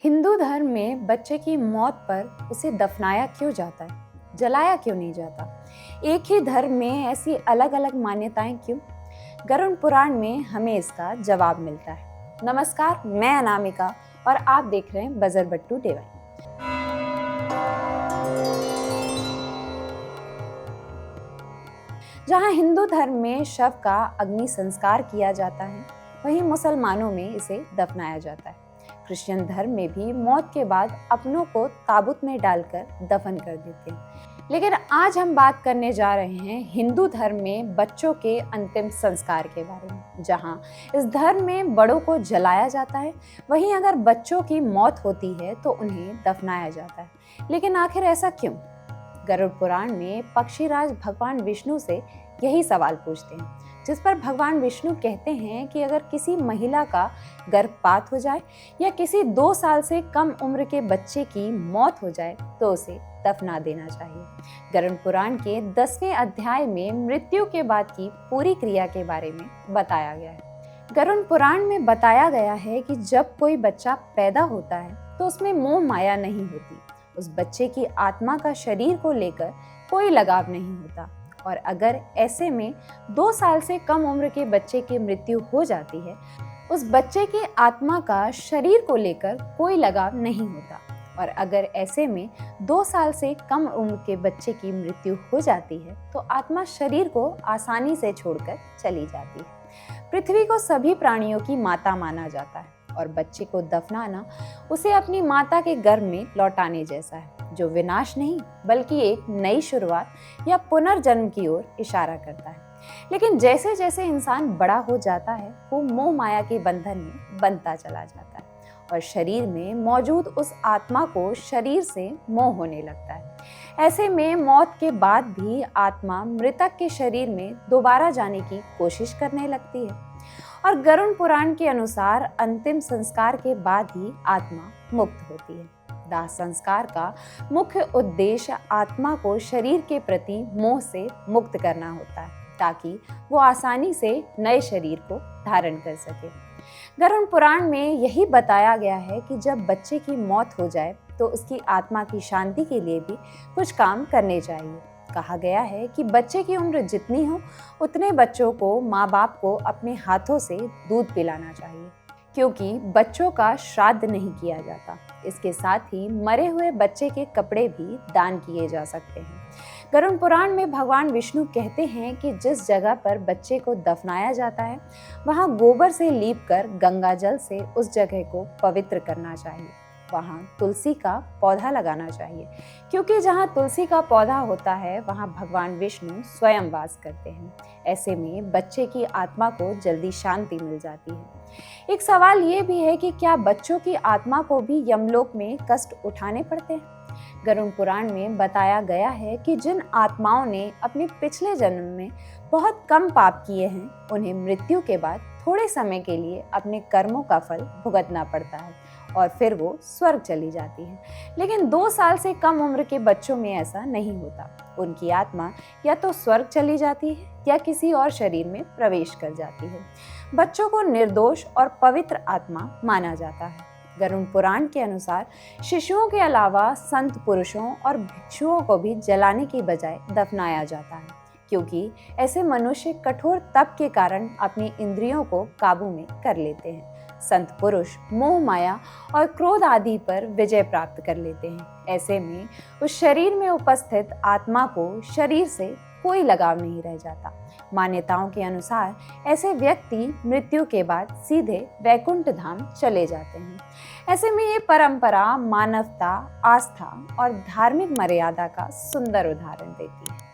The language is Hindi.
हिंदू धर्म में बच्चे की मौत पर उसे दफनाया क्यों जाता है, जलाया क्यों नहीं जाता? एक ही धर्म में ऐसी अलग अलग मान्यताएं क्यों? गरुड़ पुराण में हमें इसका जवाब मिलता है। नमस्कार, मैं अनामिका और आप देख रहे हैं बजरबट्टू डिवाइन। जहां हिंदू धर्म में शव का अग्नि संस्कार किया जाता है, वहीं मुसलमानों में इसे दफनाया जाता है। क्रिश्चियन धर्म में भी मौत के बाद अपनों को ताबूत में डालकर दफन कर देते हैं। लेकिन आज हम बात करने जा रहे हैं हिंदू धर्म में बच्चों के अंतिम संस्कार के बारे में। जहां इस धर्म में बड़ों को जलाया जाता है, वहीं अगर बच्चों की मौत होती है तो उन्हें दफनाया जाता है। लेकिन आखिर ऐसा क्यों? गरुड़ पुराण में पक्षीराज भगवान विष्णु से यही सवाल पूछते हैं, जिस पर भगवान विष्णु कहते हैं कि अगर किसी महिला का गर्भपात हो जाए या किसी 2 साल से कम उम्र के बच्चे की मौत हो जाए तो उसे दफना देना चाहिए। गरुड़ पुराण के 10वें अध्याय में मृत्यु के बाद की पूरी क्रिया के बारे में बताया गया है। गरुड़ पुराण में बताया गया है कि जब कोई बच्चा पैदा होता है तो उसमें मोह माया नहीं होती। उस बच्चे की आत्मा का शरीर को लेकर कोई लगाव नहीं होता, और अगर ऐसे में 2 साल से कम उम्र के बच्चे की मृत्यु हो जाती है, उस बच्चे की आत्मा का शरीर को लेकर कोई लगाव नहीं होता। और अगर ऐसे में 2 साल से कम उम्र के बच्चे की मृत्यु हो जाती है तो आत्मा शरीर को आसानी से छोड़कर चली जाती है। पृथ्वी को सभी प्राणियों की माता माना जाता है, और बच्चे को दफनाना उसे अपनी माता के गर्भ में लौटाने जैसा है, जो विनाश नहीं बल्कि एक नई शुरुआत या पुनर्जन्म की ओर इशारा करता है। लेकिन जैसे जैसे इंसान बड़ा हो जाता है, वो मोह माया के बंधन में बंधता चला जाता है और शरीर में मौजूद उस आत्मा को शरीर से मोह होने लगता है। ऐसे में मौत के बाद भी आत्मा मृतक के शरीर में दोबारा जाने की कोशिश करने लगती है, और गरुड़ पुराण के अनुसार अंतिम संस्कार के बाद ही आत्मा मुक्त होती है। दाह संस्कार का मुख्य उद्देश्य आत्मा को शरीर के प्रति मोह से मुक्त करना होता है, ताकि वो आसानी से नए शरीर को धारण कर सके। गरुड़ पुराण में यही बताया गया है कि जब बच्चे की मौत हो जाए तो उसकी आत्मा की शांति के लिए भी कुछ काम करने चाहिए। कहा गया है कि बच्चे की उम्र जितनी हो उतने बच्चों को माँ बाप को अपने हाथों से दूध पिलाना चाहिए, क्योंकि बच्चों का श्राद्ध नहीं किया जाता। इसके साथ ही मरे हुए बच्चे के कपड़े भी दान किए जा सकते हैं। गरुड़ पुराण में भगवान विष्णु कहते हैं कि जिस जगह पर बच्चे को दफनाया जाता है, वहाँ गोबर से लीपकर गंगा जल से उस जगह को पवित्र करना चाहिए। वहाँ तुलसी का पौधा लगाना चाहिए, क्योंकि जहाँ तुलसी का पौधा होता है वहाँ भगवान विष्णु स्वयं वास करते हैं। ऐसे में बच्चे की आत्मा को जल्दी शांति मिल जाती है। एक सवाल ये भी है कि क्या बच्चों की आत्मा को भी यमलोक में कष्ट उठाने पड़ते हैं? गरुड़ पुराण में बताया गया है कि जिन आत्माओं ने अपने पिछले जन्म में बहुत कम पाप किए हैं, उन्हें मृत्यु के बाद थोड़े समय के लिए अपने कर्मों का फल भुगतना पड़ता है और फिर वो स्वर्ग चली जाती है। लेकिन 2 साल से कम उम्र के बच्चों में ऐसा नहीं होता। उनकी आत्मा या तो स्वर्ग चली जाती है या किसी और शरीर में प्रवेश कर जाती है। बच्चों को निर्दोष और पवित्र आत्मा माना जाता है। गरुड़ पुराण के अनुसार शिशुओं के अलावा संत पुरुषों और भिक्षुओं को भी जलाने की बजाय दफनाया जाता है, क्योंकि ऐसे मनुष्य कठोर तप के कारण अपनी इंद्रियों को काबू में कर लेते हैं। संत पुरुष मोह माया और क्रोध आदि पर विजय प्राप्त कर लेते हैं। ऐसे में उस शरीर में उपस्थित आत्मा को शरीर से कोई लगाव नहीं रह जाता। मान्यताओं के अनुसार ऐसे व्यक्ति मृत्यु के बाद सीधे वैकुंठ धाम चले जाते हैं। ऐसे में ये परंपरा मानवता, आस्था और धार्मिक मर्यादा का सुंदर उदाहरण देती है।